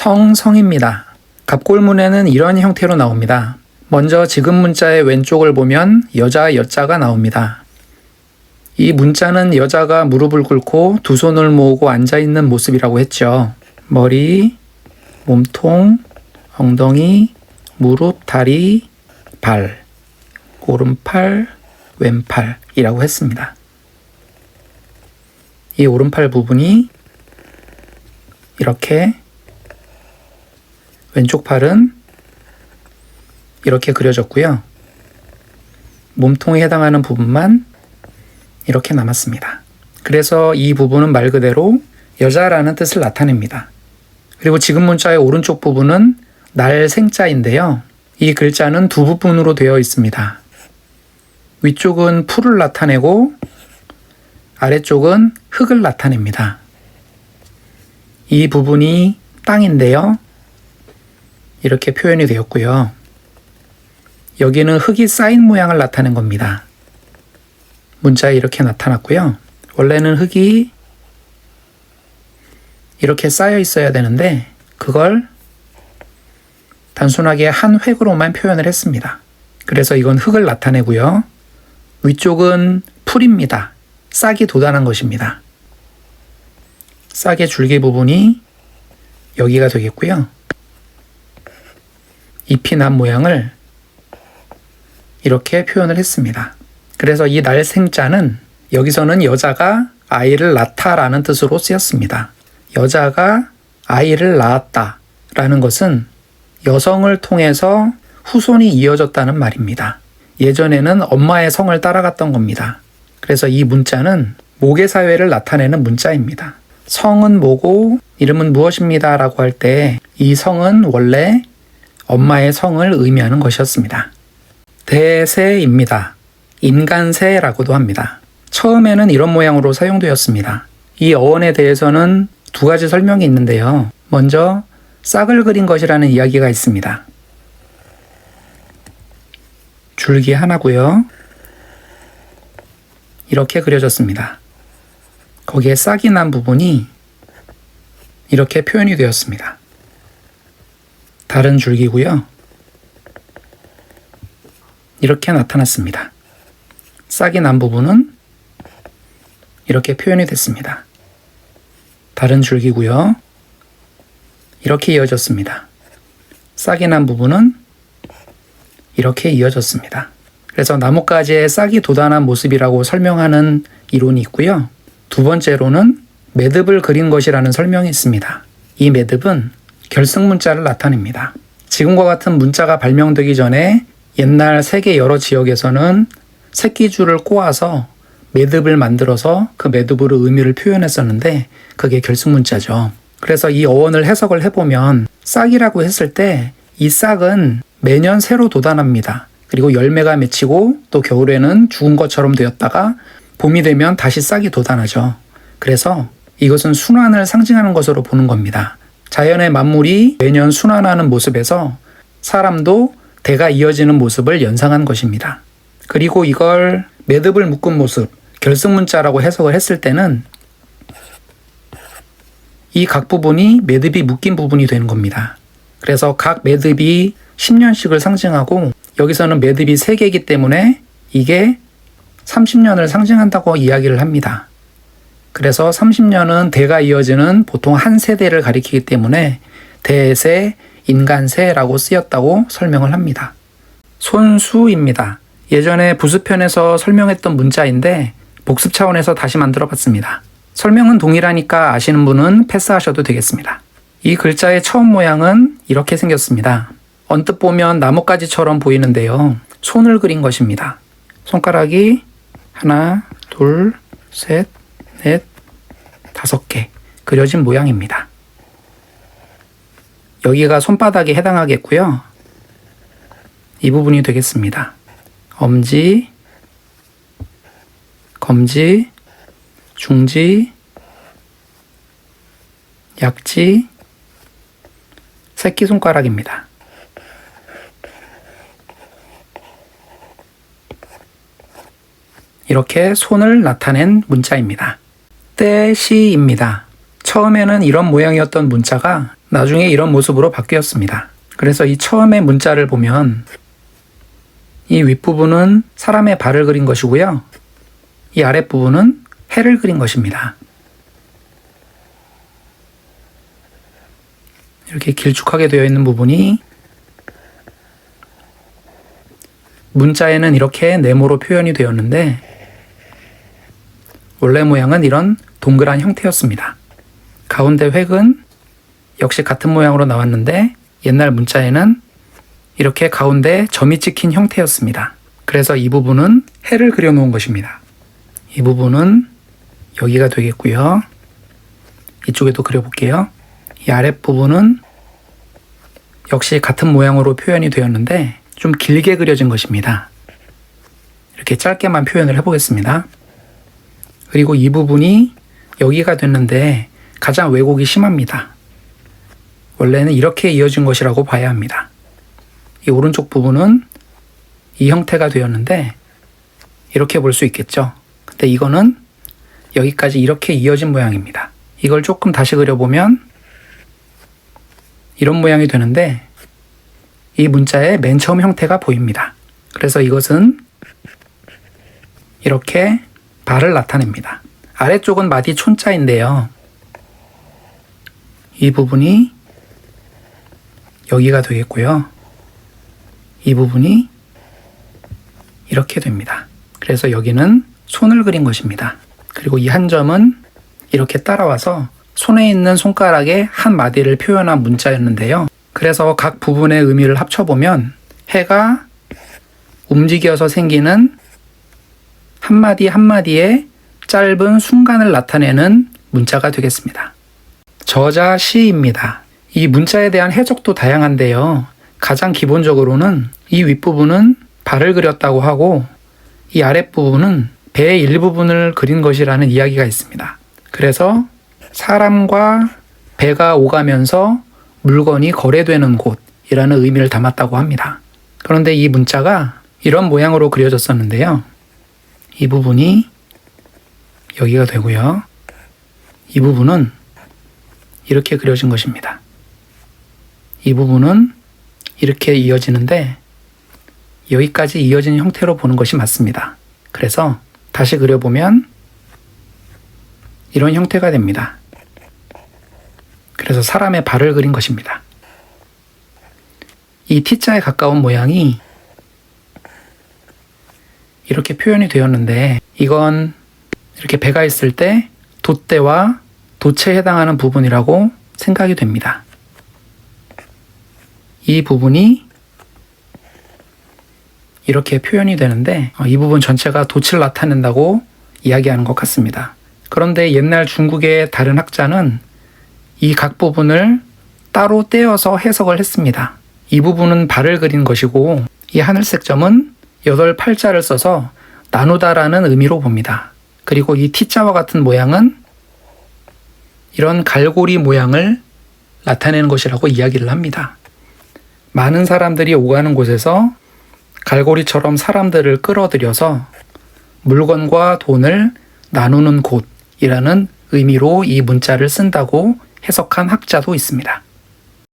성입니다. 갑골문에는 이런 형태로 나옵니다. 먼저 지금 문자의 왼쪽을 보면 여자 여자가 나옵니다. 이 문자는 여자가 무릎을 꿇고 두 손을 모으고 앉아있는 모습이라고 했죠. 머리, 몸통, 엉덩이, 무릎, 다리, 발, 오른팔, 왼팔이라고 했습니다. 이 오른팔 부분이 이렇게, 왼쪽 팔은 이렇게 그려졌고요. 몸통에 해당하는 부분만 이렇게 남았습니다. 그래서 이 부분은 말 그대로 여자라는 뜻을 나타냅니다. 그리고 지금 문자의 오른쪽 부분은 날생자인데요. 이 글자는 두 부분으로 되어 있습니다. 위쪽은 풀을 나타내고 아래쪽은 흙을 나타냅니다. 이 부분이 땅인데요. 이렇게 표현이 되었고요. 여기는 흙이 쌓인 모양을 나타낸 겁니다. 문자에 이렇게 나타났고요. 원래는 흙이 이렇게 쌓여 있어야 되는데 그걸 단순하게 한 획으로만 표현을 했습니다. 그래서 이건 흙을 나타내고요. 위쪽은 풀입니다. 싹이 돋아난 것입니다. 싹의 줄기 부분이 여기가 되겠고요. 잎이 난 모양을 이렇게 표현을 했습니다. 그래서 이 날생자는 여기서는 여자가 아이를 낳다라는 뜻으로 쓰였습니다. 여자가 아이를 낳았다라는 것은 여성을 통해서 후손이 이어졌다는 말입니다. 예전에는 엄마의 성을 따라갔던 겁니다. 그래서 이 문자는 모계사회를 나타내는 문자입니다. 성은 뭐고 이름은 무엇입니다 라고 할 때 이 성은 원래 엄마의 성을 의미하는 것이었습니다. 대세입니다. 인간세라고도 합니다. 처음에는 이런 모양으로 사용되었습니다. 이 어원에 대해서는 두 가지 설명이 있는데요. 먼저 싹을 그린 것이라는 이야기가 있습니다. 줄기 하나고요. 이렇게 그려졌습니다. 거기에 싹이 난 부분이 이렇게 표현이 되었습니다. 다른 줄기고요. 이렇게 나타났습니다. 싹이 난 부분은 이렇게 표현이 됐습니다. 다른 줄기고요. 이렇게 이어졌습니다. 싹이 난 부분은 이렇게 이어졌습니다. 그래서 나뭇가지에 싹이 돋아난 모습이라고 설명하는 이론이 있고요. 두 번째로는 매듭을 그린 것이라는 설명이 있습니다. 이 매듭은 결승문자를 나타냅니다. 지금과 같은 문자가 발명되기 전에 옛날 세계 여러 지역에서는 새끼줄을 꼬아서 매듭을 만들어서 그 매듭으로 의미를 표현했었는데 그게 결승문자죠. 그래서 이 어원을 해석을 해보면 싹이라고 했을 때 이 싹은 매년 새로 돋아납니다. 그리고 열매가 맺히고 또 겨울에는 죽은 것처럼 되었다가 봄이 되면 다시 싹이 돋아나죠. 그래서 이것은 순환을 상징하는 것으로 보는 겁니다. 자연의 만물이 매년 순환하는 모습에서 사람도 대가 이어지는 모습을 연상한 것입니다. 그리고 이걸 매듭을 묶은 모습, 결승문자라고 해석을 했을 때는 이 각 부분이 매듭이 묶인 부분이 되는 겁니다. 그래서 각 매듭이 10년씩을 상징하고 여기서는 매듭이 3개이기 때문에 이게 30년을 상징한다고 이야기를 합니다. 그래서 30년은 대가 이어지는 보통 한 세대를 가리키기 때문에 대세, 인간세라고 쓰였다고 설명을 합니다. 손수입니다. 예전에 부수편에서 설명했던 문자인데 복습 차원에서 다시 만들어 봤습니다. 설명은 동일하니까 아시는 분은 패스하셔도 되겠습니다. 이 글자의 처음 모양은 이렇게 생겼습니다. 언뜻 보면 나뭇가지처럼 보이는데요. 손을 그린 것입니다. 손가락이 하나, 둘, 셋, 넷, 5개 그려진 모양입니다. 여기가 손바닥에 해당하겠고요. 이 부분이 되겠습니다. 엄지, 검지, 중지, 약지, 새끼손가락입니다. 이렇게 손을 나타낸 문자입니다. 떼시입니다. 처음에는 이런 모양이었던 문자가 나중에 이런 모습으로 바뀌었습니다. 그래서 이 처음에 문자를 보면 이 윗부분은 사람의 발을 그린 것이고요. 이 아랫부분은 해를 그린 것입니다. 이렇게 길쭉하게 되어 있는 부분이 문자에는 이렇게 네모로 표현이 되었는데 원래 모양은 이런 동그란 형태였습니다. 가운데 획은 역시 같은 모양으로 나왔는데 옛날 문자에는 이렇게 가운데 점이 찍힌 형태였습니다. 그래서 이 부분은 해를 그려놓은 것입니다. 이 부분은 여기가 되겠고요. 이쪽에도 그려볼게요. 이 아랫부분은 역시 같은 모양으로 표현이 되었는데 좀 길게 그려진 것입니다. 이렇게 짧게만 표현을 해보겠습니다. 그리고 이 부분이 여기가 됐는데 가장 왜곡이 심합니다. 원래는 이렇게 이어진 것이라고 봐야 합니다. 이 오른쪽 부분은 이 형태가 되었는데 이렇게 볼 수 있겠죠. 근데 이거는 여기까지 이렇게 이어진 모양입니다. 이걸 조금 다시 그려보면 이런 모양이 되는데 이 문자의 맨 처음 형태가 보입니다. 그래서 이것은 이렇게 발을 나타냅니다. 아래쪽은 마디 촌자인데요. 이 부분이 여기가 되겠고요. 이 부분이 이렇게 됩니다. 그래서 여기는 손을 그린 것입니다. 그리고 이 한 점은 이렇게 따라와서 손에 있는 손가락의 한 마디를 표현한 문자였는데요. 그래서 각 부분의 의미를 합쳐보면 해가 움직여서 생기는 한마디 한마디의 짧은 순간을 나타내는 문자가 되겠습니다. 저자 시입니다. 이 문자에 대한 해석도 다양한데요. 가장 기본적으로는 이 윗부분은 발을 그렸다고 하고 이 아랫부분은 배의 일부분을 그린 것이라는 이야기가 있습니다. 그래서 사람과 배가 오가면서 물건이 거래되는 곳이라는 의미를 담았다고 합니다. 그런데 이 문자가 이런 모양으로 그려졌었는데요. 이 부분이 여기가 되고요. 이 부분은 이렇게 그려진 것입니다. 이 부분은 이렇게 이어지는데 여기까지 이어진 형태로 보는 것이 맞습니다. 그래서 다시 그려보면 이런 형태가 됩니다. 그래서 사람의 발을 그린 것입니다. 이 T자에 가까운 모양이 이렇게 표현이 되었는데 이건 이렇게 배가 있을 때 돛대와 돛체에 해당하는 부분이라고 생각이 됩니다. 이 부분이 이렇게 표현이 되는데 이 부분 전체가 돛을 나타낸다고 이야기하는 것 같습니다. 그런데 옛날 중국의 다른 학자는 이 각 부분을 따로 떼어서 해석을 했습니다. 이 부분은 발을 그린 것이고 이 하늘색 점은 8팔자를 써서 나누다라는 의미로 봅니다. 그리고 이 T자와 같은 모양은 이런 갈고리 모양을 나타내는 것이라고 이야기를 합니다. 많은 사람들이 오가는 곳에서 갈고리처럼 사람들을 끌어들여서 물건과 돈을 나누는 곳이라는 의미로 이 문자를 쓴다고 해석한 학자도 있습니다.